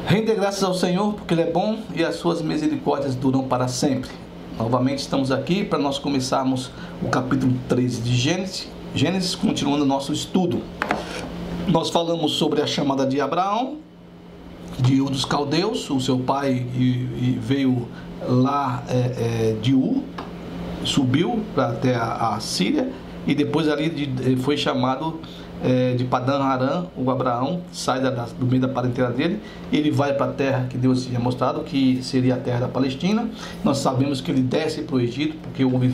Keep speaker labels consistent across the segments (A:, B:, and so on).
A: Render graças ao Senhor, porque Ele é bom e as suas misericórdias duram para sempre. Novamente estamos aqui para nós começarmos o capítulo 13 de Gênesis, continuando nosso estudo. Nós falamos sobre a chamada de Abraão, de Ur dos Caldeus, o seu pai veio lá de Ur, subiu até a Síria, e depois ali foi chamado de Padã Arã. O Abraão sai do meio da parentela dele, ele vai para a terra que Deus tinha mostrado, que seria a terra da Palestina. Nós sabemos que ele desce para o Egito, porque houve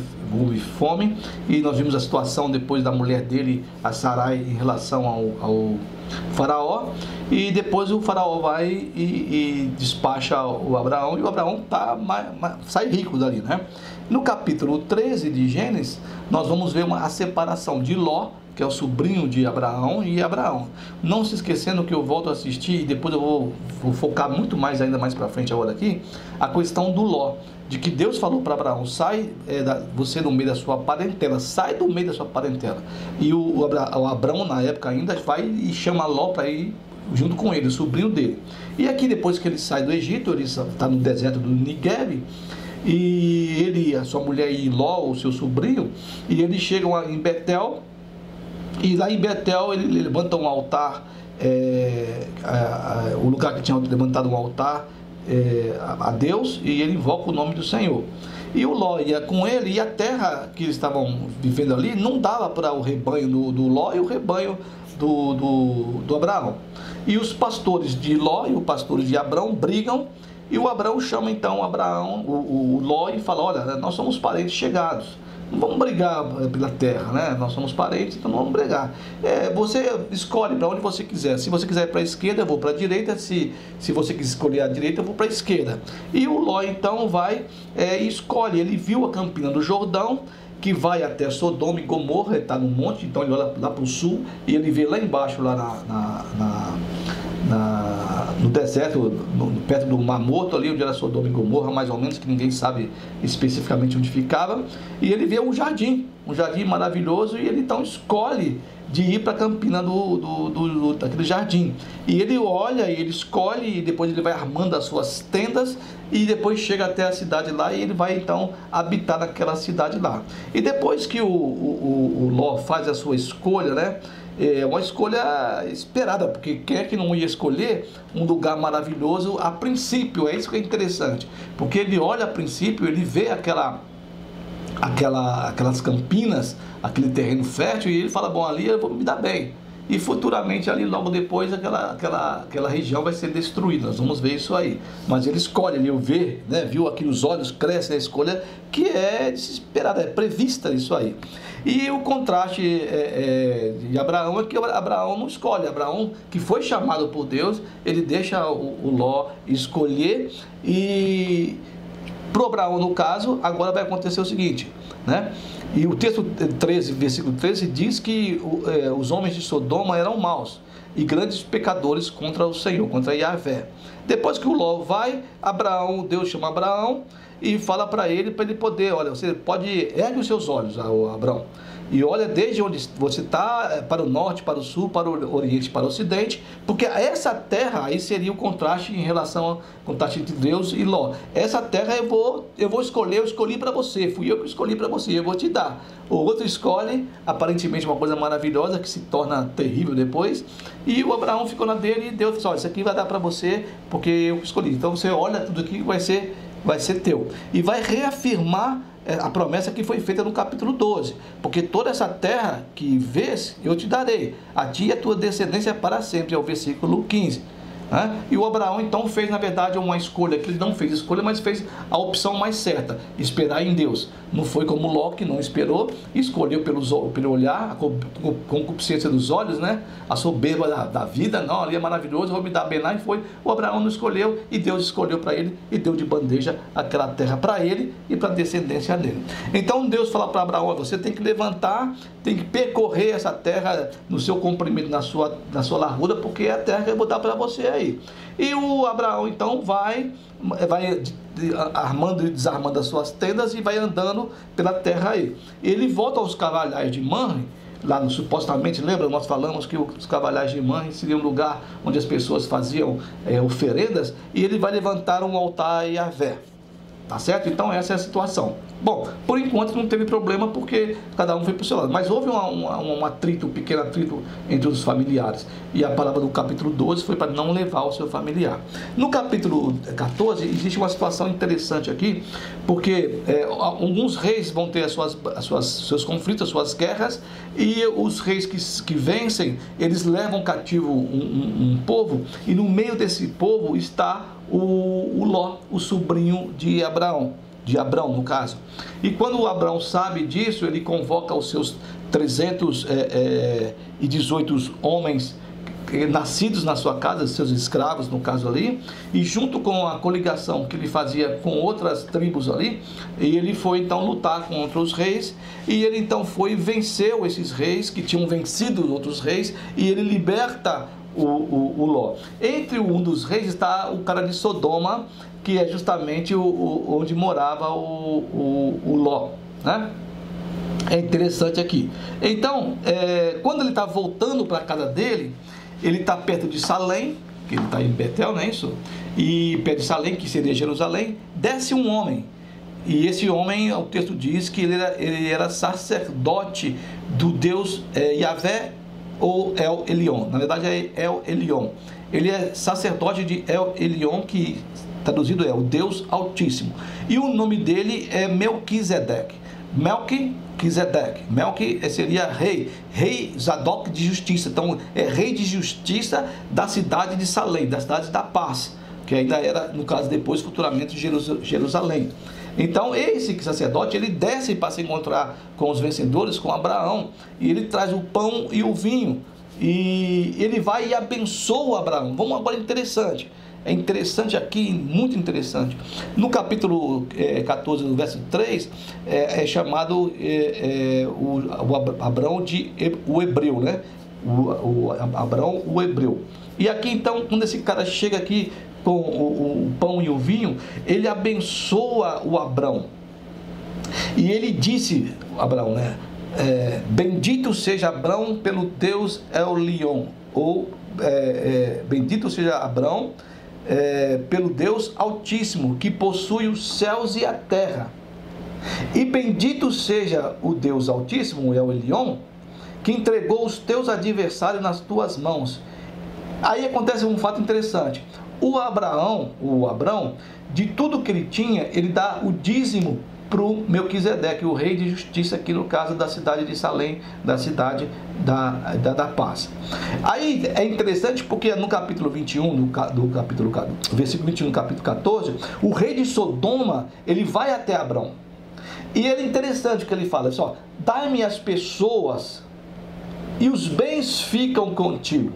A: fome, e nós vimos a situação depois da mulher dele, a Sarai, em relação ao faraó, e depois o faraó vai e despacha o Abraão, e o Abraão sai rico dali, né? No capítulo 13 de Gênesis, nós vamos ver a separação de Ló, que é o sobrinho de Abraão, e Abraão. Não se esquecendo que eu volto a assistir, e depois eu vou focar muito mais, ainda mais para frente agora aqui, a questão do Ló, de que Deus falou para Abraão: sai você do meio da sua parentela, sai do meio da sua parentela. E o Abraão, na época ainda, vai e chama Ló para ir junto com ele, o sobrinho dele. E aqui, depois que ele sai do Egito, ele está no deserto do Negueb, e ele, a sua mulher e Ló, o seu sobrinho, e eles chegam em Betel. E lá em Betel ele levanta um altar, o lugar que tinha levantado um altar a Deus, e ele invoca o nome do Senhor. E o Ló ia com ele, e a terra que eles estavam vivendo ali não dava para o rebanho do Ló e o rebanho do Abraão. E os pastores de Ló e os pastores de Abraão brigam, e o Abraão chama então o Ló e fala: olha, nós somos parentes chegados, não vamos brigar pela terra, né? Nós somos parentes, então não vamos brigar. Você escolhe para onde você quiser. Se você quiser ir para a esquerda, eu vou para a direita. Se você quiser escolher a direita, eu vou para a esquerda. E o Ló então vai e escolhe. Ele viu a campina do Jordão, que vai até Sodoma e Gomorra. Ele está no monte, então ele olha lá para o sul e ele vê lá embaixo, lá no deserto, perto do Mar Morto, ali onde era Sodoma e Gomorra, mais ou menos, que ninguém sabe especificamente onde ficava. E ele vê um jardim maravilhoso, e ele então escolhe de ir para a campina daquele jardim. E ele olha, e ele escolhe, e depois ele vai armando as suas tendas, e depois chega até a cidade lá, e ele vai então habitar naquela cidade lá. E depois que o Ló faz a sua escolha, né? É uma escolha esperada, porque quem é que não ia escolher um lugar maravilhoso a princípio? É isso que é interessante, porque ele olha a princípio, ele vê aquelas campinas, aquele terreno fértil, e ele fala: bom, ali eu vou me dar bem. E futuramente ali, logo depois, aquela região vai ser destruída. Nós vamos ver isso aí. Mas ele escolhe, ele vê, né? Viu aqui os olhos, cresce a escolha, que é desesperada, é prevista isso aí. E o contraste de Abraão é que Abraão não escolhe. Abraão, que foi chamado por Deus, ele deixa o Ló escolher. E para o Abraão, no caso, agora vai acontecer o seguinte, né? E o texto 13, versículo 13 diz que os homens de Sodoma eram maus e grandes pecadores contra o Senhor, contra Yahvé. Depois que o Ló vai, Deus chama Abraão e fala para ele poder: olha, você pode ergue os seus olhos, Abraão, e olha desde onde você está, para o norte, para o sul, para o oriente, para o ocidente, porque essa terra aí seria o contraste em relação ao contraste entre Deus e Ló. Essa terra eu vou escolher, eu escolhi para você, fui eu que escolhi para você, eu vou te dar. O outro escolhe, aparentemente uma coisa maravilhosa, que se torna terrível depois, e o Abraão ficou na dele, e Deus disse: olha, isso aqui vai dar para você, porque eu escolhi. Então você olha, tudo aqui vai ser teu. E vai reafirmar a promessa que foi feita no capítulo 12, porque toda essa terra que vês, eu te darei, a ti e a tua descendência para sempre, é o versículo 15. E o Abraão então fez, na verdade, uma escolha, que ele não fez escolha, mas fez a opção mais certa: esperar em Deus. Não foi como Ló, que não esperou, escolheu pelo olhar, a concupiscência dos olhos, né? A soberba da vida. Não, ali é maravilhoso, vou me dar bem lá. E foi. O Abraão não escolheu, e Deus escolheu para ele e deu de bandeja aquela terra para ele e para a descendência dele. Então Deus fala para Abraão: você tem que levantar, tem que percorrer essa terra no seu comprimento, na sua largura, porque é a terra que eu vou dar para você aí. E o Abraão então vai armando e desarmando as suas tendas e vai andando pela terra aí. Ele volta aos carvalhais de Mamre, lá no supostamente, lembra, nós falamos que os Cavalhais de Mãe seria um lugar onde as pessoas faziam oferendas, e ele vai levantar um altar a Yahvé. Tá certo? Então essa é a situação. Bom, por enquanto não teve problema porque cada um foi para o seu lado. Mas houve um atrito, um pequeno atrito entre os familiares. E a palavra do capítulo 12 foi para não levar o seu familiar. No capítulo 14 existe uma situação interessante aqui, porque alguns reis vão ter seus conflitos, as suas guerras, e os reis que vencem, eles levam cativo um povo, e no meio desse povo está o Ló, o sobrinho de Abraão, no caso. E quando o Abraão sabe disso, ele convoca os seus 318 homens nascidos na sua casa, seus escravos no caso ali, e junto com a coligação que ele fazia com outras tribos ali, e ele foi então lutar contra os reis, e ele então foi e venceu esses reis que tinham vencido outros reis, e ele liberta o Ló. Entre um dos reis está o cara de Sodoma, que é justamente onde morava o Ló, né? É interessante aqui. Então, quando ele está voltando para a casa dele, ele está perto de Salém, que ele está em Betel, não é isso? E perto de Salém, que seria Jerusalém, desce um homem. E esse homem, o texto diz que ele era sacerdote do Deus Yahvé, ou El Elyon, na verdade é El Elyon. Ele é sacerdote de El Elyon, que traduzido é o Deus Altíssimo. E o nome dele é Melquisedeque. Melqui seria rei Zadok de justiça. Então é rei de justiça da cidade de Salém, da cidade da paz, que ainda era, no caso depois, futuramente Jerusalém. Então esse sacerdote, ele desce para se encontrar com os vencedores, com Abraão, e ele traz o pão e o vinho, e ele vai e abençoa Abraão. Vamos agora, interessante, é interessante aqui, muito interessante, no capítulo 14, no verso 3, é chamado o Abraão de o hebreu, né? O Abraão, o hebreu. E aqui então, quando esse cara chega aqui com o pão e o vinho, ele abençoa o Abraão. E ele disse, Abraão, né? Bendito seja Abraão pelo Deus El Elyon, ou bendito seja Abraão pelo Deus Altíssimo, que possui os céus e a terra. E bendito seja o Deus Altíssimo, El Elyon, que entregou os teus adversários nas tuas mãos. Aí acontece um fato interessante. O Abraão, de tudo que ele tinha, ele dá o dízimo para o Melquisedeque, o rei de justiça, aqui no caso da cidade de Salém, da cidade da paz. Aí é interessante porque no capítulo 21, versículo 21 do capítulo 14, o rei de Sodoma, ele vai até Abraão. E é interessante que ele fala assim, ó, dai-me as pessoas e os bens ficam contigo.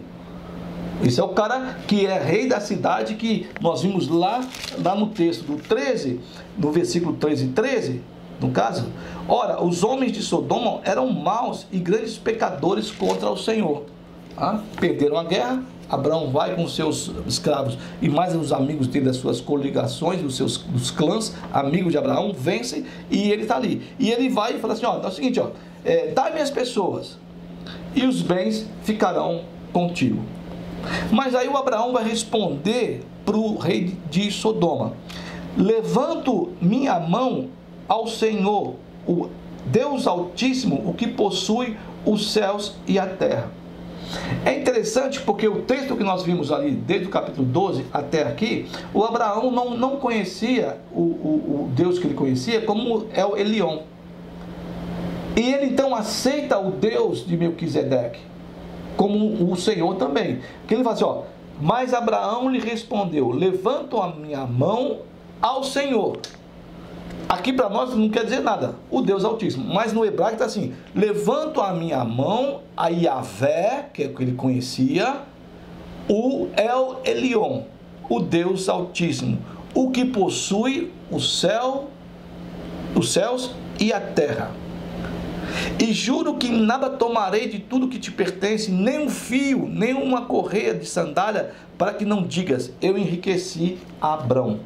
A: Esse é o cara que é rei da cidade, que nós vimos lá no texto do 13, no versículo 13, no caso. Ora, os homens de Sodoma eram maus e grandes pecadores contra o Senhor. Perderam a guerra, Abraão vai com seus escravos e mais os amigos dele, das suas coligações, dos clãs, amigos de Abraão, vencem, e ele está ali. E ele vai e fala assim, ó, é o seguinte, ó, dá-me as pessoas e os bens ficarão contigo. Mas aí o Abraão vai responder para o rei de Sodoma: levanto minha mão ao Senhor, o Deus Altíssimo, o que possui os céus e a terra. É interessante porque o texto que nós vimos ali, desde o capítulo 12 até aqui, o Abraão não conhecia o Deus que ele conhecia como El Elyon. E ele então aceita o Deus de Melquisedeque como o Senhor também. Que ele fala assim, ó, mas Abraão lhe respondeu: levanto a minha mão ao Senhor. Aqui para nós não quer dizer nada, o Deus Altíssimo, mas no hebraico está assim: levanto a minha mão a Yahvé, que é o que ele conhecia, o El Elyon, o Deus Altíssimo, o que possui os céus e a terra. E juro que nada tomarei de tudo que te pertence, nem um fio, nem uma correia de sandália, para que não digas: eu enriqueci a Abrão.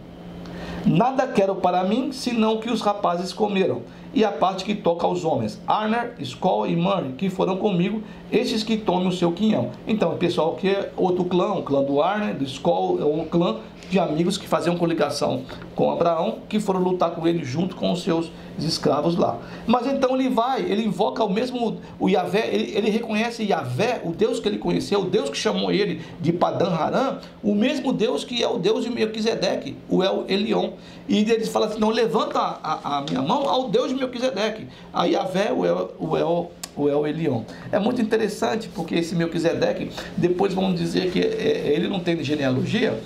A: Nada quero para mim, senão que os rapazes comeram. e a parte que toca aos homens, Arner, Skol e Murray, que foram comigo, estes que tomem o seu quinhão. Então, o pessoal que é outro clã, o clã do Arner, do Skol, é um clã de amigos que faziam coligação com Abraão, que foram lutar com ele junto com os seus escravos lá. Mas então ele invoca o mesmo, o Yahvé, ele reconhece Yahvé, o Deus que ele conheceu, o Deus que chamou ele de Padan Aram, o mesmo Deus que é o Deus de Melquisedeque, o El Elyon. E ele fala assim, não, levanta a minha mão ao Deus de Melquisedeque, a Yahvé, o El Elyon. É muito interessante, porque esse Melquisedeque, depois vão dizer que ele não tem genealogia,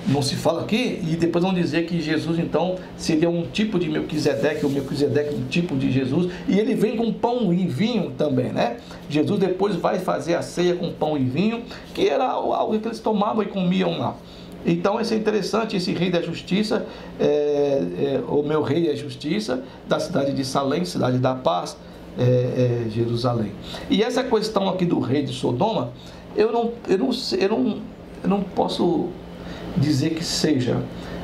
A: não se fala aqui, e depois vão dizer que Jesus então seria um tipo de Melquisedeque, ou Melquisedeque um tipo de Jesus, e ele vem com pão e vinho também, né? Jesus depois vai fazer a ceia com pão e vinho, que era algo que eles tomavam e comiam lá. Então isso é interessante, esse rei da justiça, o meu rei é justiça, da cidade de Salém, cidade da paz, Jerusalém. E essa questão aqui do rei de Sodoma, eu não posso dizer que seja,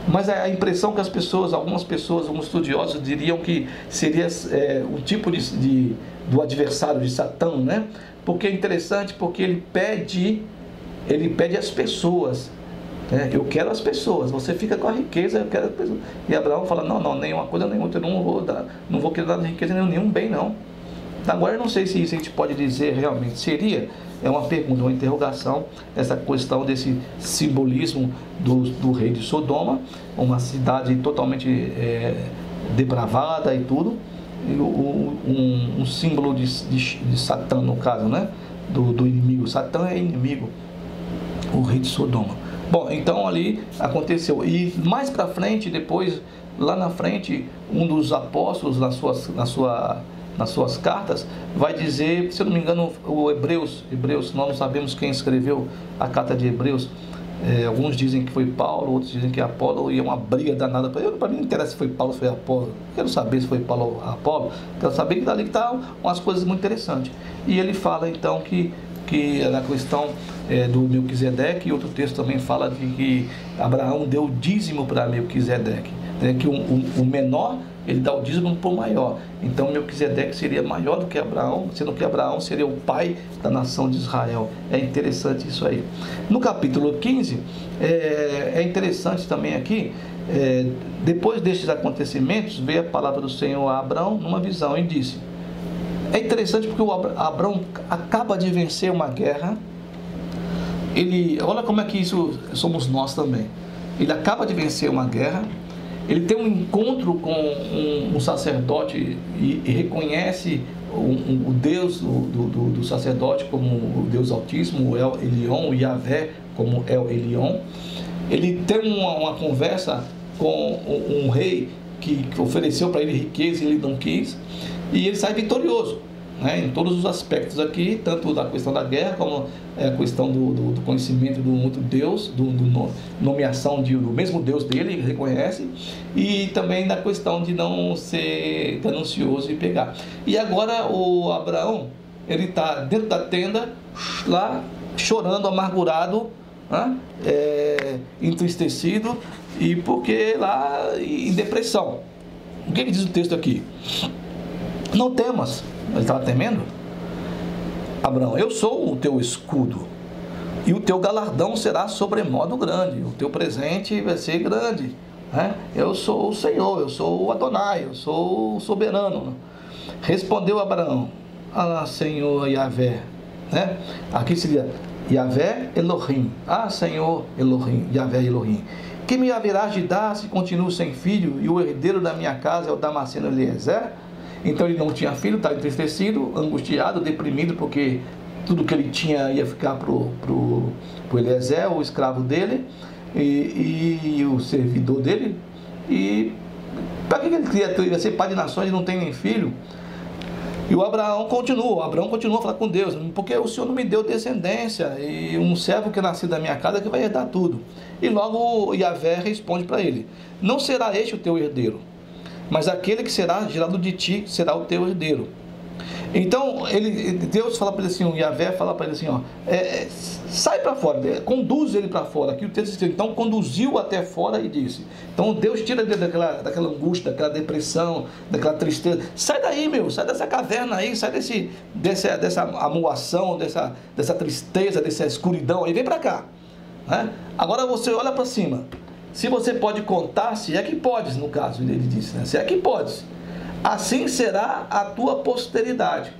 A: mas a impressão que algumas pessoas, alguns estudiosos diriam que seria um tipo do adversário de Satã, né? Porque é interessante, porque ele pede às pessoas, né? Eu quero as pessoas, você fica com a riqueza, eu quero as pessoas. E Abraão fala, não, nenhuma coisa, nem outra, eu não vou querer dar riqueza, nenhum bem, não. Agora eu não sei se isso a gente pode dizer realmente seria, é uma pergunta, uma interrogação, essa questão desse simbolismo do rei de Sodoma, uma cidade totalmente depravada e tudo, e um símbolo de Satã no caso, né? Do inimigo. Satã é inimigo, o rei de Sodoma. Bom, então ali aconteceu, e mais para frente, depois, lá na frente, um dos apóstolos nas suas cartas, vai dizer, se eu não me engano, o Hebreus, nós não sabemos quem escreveu a carta de Hebreus, alguns dizem que foi Paulo, outros dizem que é Apolo, e é uma briga danada. Para mim não interessa se foi Paulo ou foi Apolo, quero saber se foi Paulo ou Apolo, quero saber que dali está umas coisas muito interessantes. E ele fala então que na questão do Melquisedeque, e outro texto também fala de que Abraão deu dízimo para Melquisedeque, né, que o menor ele dá o dízimo para o maior. Então Melquisedeque seria maior do que Abraão, sendo que Abraão seria o pai da nação de Israel. É interessante isso aí. No capítulo 15, é interessante também aqui, depois destes acontecimentos, veio a palavra do Senhor a Abraão numa visão e disse. É interessante porque o Abraão acaba de vencer uma guerra. Olha como é que isso somos nós também. Ele acaba de vencer uma guerra. Ele tem um encontro com um sacerdote e reconhece o Deus do sacerdote como o Deus Altíssimo, o El Elyon, o Yahvé como El Elyon. Ele tem uma conversa com um rei que ofereceu para ele riqueza e ele não quis, e ele sai vitorioso, né, em todos os aspectos aqui, tanto da questão da guerra, como a questão do conhecimento do outro Deus, nomeação do mesmo Deus dele, ele reconhece, e também da questão de não ser ganancioso e pegar. E agora o Abraão, ele está dentro da tenda, lá, chorando, amargurado, né, entristecido, e porque lá em depressão. O que diz o texto aqui? Não temas. Ele estava temendo? Abraão, eu sou o teu escudo, e o teu galardão será sobremodo grande, o teu presente vai ser grande, né? Eu sou o Senhor, eu sou o Adonai, eu sou o soberano. Respondeu Abraão, Senhor Yahvé, né? Aqui seria Yahvé Elohim, Senhor Elohim, Yahvé Elohim, que me haverás de dar se continuo sem filho, e o herdeiro da minha casa é o Damasceno Eliezer? Então ele não tinha filho, estava entristecido, angustiado, deprimido, porque tudo que ele tinha ia ficar para o Eliezer, o escravo dele, e o servidor dele. E para que ele queria ser pai de nações e não tem nem filho? E o Abraão continua a falar com Deus, porque o Senhor não me deu descendência, e um servo que nasceu da minha casa que vai herdar tudo. E logo Yahvé responde para ele, não será este o teu herdeiro, mas aquele que será gerado de ti será o teu herdeiro. Então, Deus fala para ele assim, o Yahvé fala para ele assim, ó, sai para fora, conduz ele para fora. Aqui o texto diz, então conduziu até fora e disse. Então Deus tira ele daquela angústia, daquela depressão, daquela tristeza. Sai daí, meu, sai dessa caverna aí, sai dessa amuação, dessa tristeza, dessa escuridão aí, vem para cá. Né? Agora você olha para cima. Se você pode contar, se é que podes, no caso, ele disse, né? Se é que podes. Assim será a tua posteridade.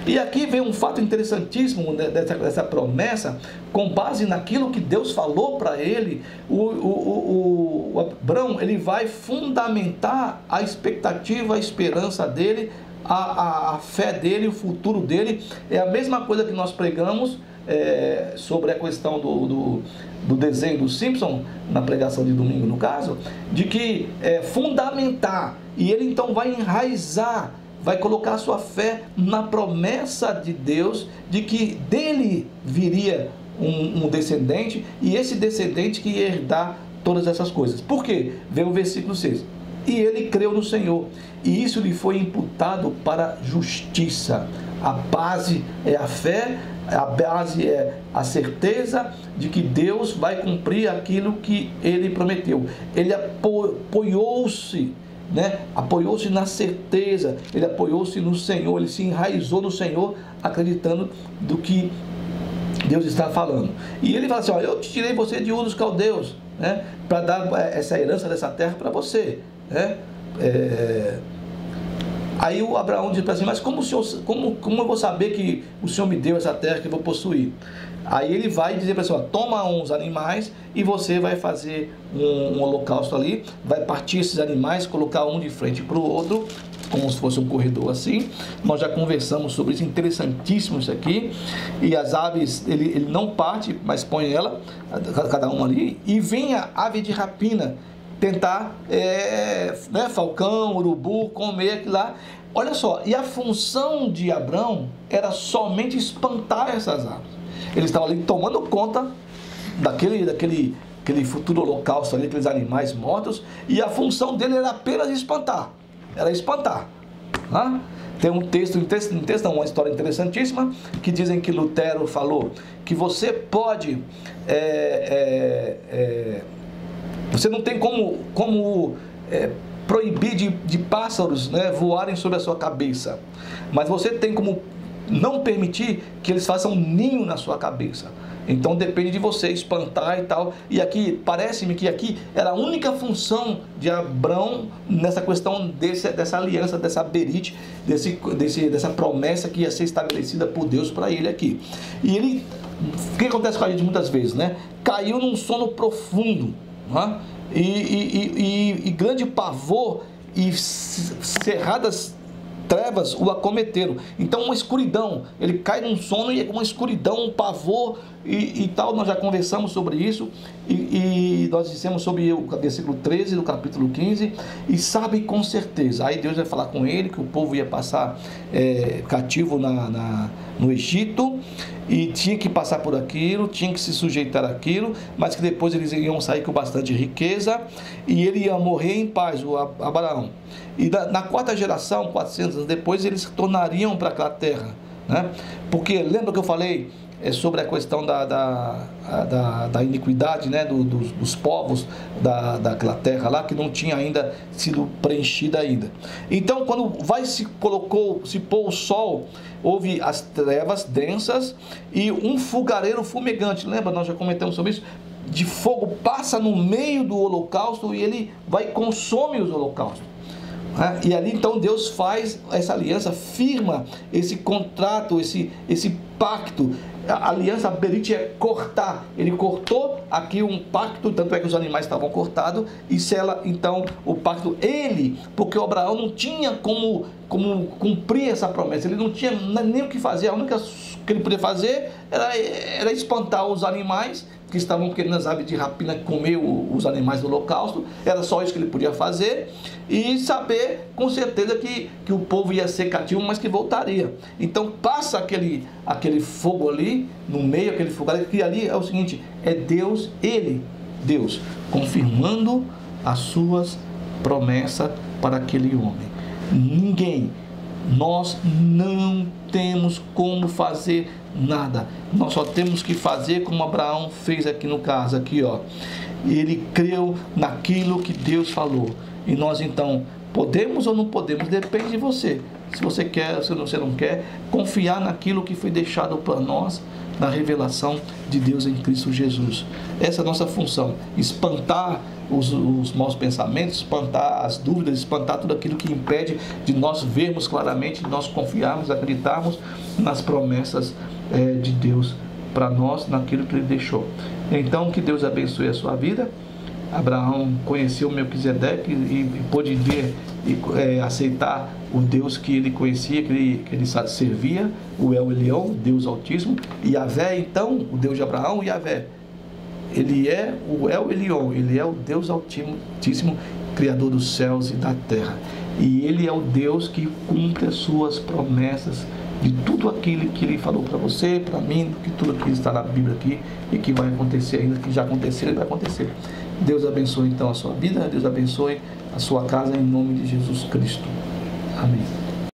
A: E aqui vem um fato interessantíssimo dessa promessa, com base naquilo que Deus falou para ele. O Abraão, ele vai fundamentar a expectativa, a esperança dele, a fé dele, o futuro dele. É a mesma coisa que nós pregamos sobre a questão do desenho do Simpson, na pregação de domingo no caso, de que fundamentar, e ele então vai enraizar, vai colocar a sua fé na promessa de Deus, de que dele viria um descendente, e esse descendente que ia herdar todas essas coisas. Por quê? Vem o versículo 6. E ele creu no Senhor, e isso lhe foi imputado para justiça. A base é a fé, a base é a certeza de que Deus vai cumprir aquilo que ele prometeu. Ele apoiou-se, né? Apoiou-se na certeza, ele apoiou-se no Senhor, ele se enraizou no Senhor, acreditando do que Deus está falando. E ele fala assim, ó, eu te tirei você de Ur dos Caldeus, né? Para dar essa herança dessa terra para você, né? Aí o Abraão diz assim, mas como eu vou saber que o Senhor me deu essa terra que eu vou possuir? Aí ele vai dizer para a pessoa, toma uns animais e você vai fazer um holocausto ali, vai partir esses animais, colocar um de frente para o outro, como se fosse um corredor assim. Nós já conversamos sobre isso, interessantíssimo isso aqui. E as aves, ele não parte, mas põe ela, cada uma ali, e vem a ave de rapina tentar, né, falcão, urubu, comer aquilo lá. Olha só, e a função de Abraão era somente espantar essas aves. Ele estava ali tomando conta daquele futuro holocausto ali, aqueles animais mortos, e a função dele era apenas espantar. Era espantar. Né? Tem um texto, uma história interessantíssima, que dizem que Lutero falou que você pode... você não tem como proibir de pássaros, né, voarem sobre a sua cabeça, mas você tem como não permitir que eles façam ninho na sua cabeça. Então depende de você espantar e tal. E aqui, parece-me que aqui era a única função de Abraão nessa questão dessa aliança, dessa berite, dessa promessa que ia ser estabelecida por Deus para ele aqui. E ele, o que acontece com a gente muitas vezes, né? Caiu num sono profundo, né? E grande pavor e cerradas trevas o acometeram. Então uma escuridão, ele cai num sono e é uma escuridão, um pavor e tal. Nós já conversamos sobre isso e nós dissemos sobre o versículo 13 do capítulo 15, e sabe com certeza, aí Deus vai falar com ele que o povo ia passar cativo no Egito, e tinha que passar por aquilo, tinha que se sujeitar àquilo, mas que depois eles iam sair com bastante riqueza, e ele ia morrer em paz, o Abraão. E na quarta geração, 400 anos depois, eles tornariam para aquela terra, né? Porque lembra que eu falei sobre a questão da iniquidade, né? dos povos daquela terra lá, que não tinha ainda sido preenchida ainda. Então, quando se pôr o sol, houve as trevas densas e um fogareiro fumegante. Lembra? Nós já comentamos sobre isso. De fogo passa no meio do holocausto e ele vai e consome os holocaustos. E ali então Deus faz essa aliança, firma esse contrato, esse pacto. A aliança berite é cortar. Ele cortou aqui um pacto, tanto é que os animais estavam cortados, e sela então o pacto. Porque o Abraão não tinha como cumprir essa promessa, ele não tinha nem o que fazer. A única que ele podia fazer era espantar os animais que estavam querendo, as aves de rapina, comer os animais do holocausto. Era só isso que ele podia fazer, e saber com certeza que o povo ia ser cativo, mas que voltaria. Então passa aquele fogo ali no meio, aquele fogo ali, que ali é o seguinte, é Deus, Deus confirmando as suas promessas para aquele homem. Ninguém nós não temos como fazer nada. Nós só temos que fazer como Abraão fez aqui no caso, aqui ó. Ele creu naquilo que Deus falou. E nós então podemos ou não podemos, depende de você. Se você quer, se você não quer, confiar naquilo que foi deixado para nós na revelação de Deus em Cristo Jesus. Essa é a nossa função, espantar os maus pensamentos, espantar as dúvidas, espantar tudo aquilo que impede de nós vermos claramente, de nós confiarmos, acreditarmos nas promessas de Deus para nós, naquilo que Ele deixou. Então, que Deus abençoe a sua vida. Abraão conheceu Melquisedeque e pôde ver e aceitar o Deus que ele conhecia, que ele servia, o El Elyon, Deus Altíssimo, e Yahvé, então, o Deus de Abraão, Yahvé. Ele é o El Elyon, ele é o Deus Altíssimo, Criador dos céus e da terra. E ele é o Deus que cumpre as suas promessas de tudo aquilo que ele falou para você, para mim, que tudo que está na Bíblia aqui e que vai acontecer ainda, que já aconteceu e vai acontecer. Deus abençoe então a sua vida, Deus abençoe a sua casa em nome de Jesus Cristo. Amém.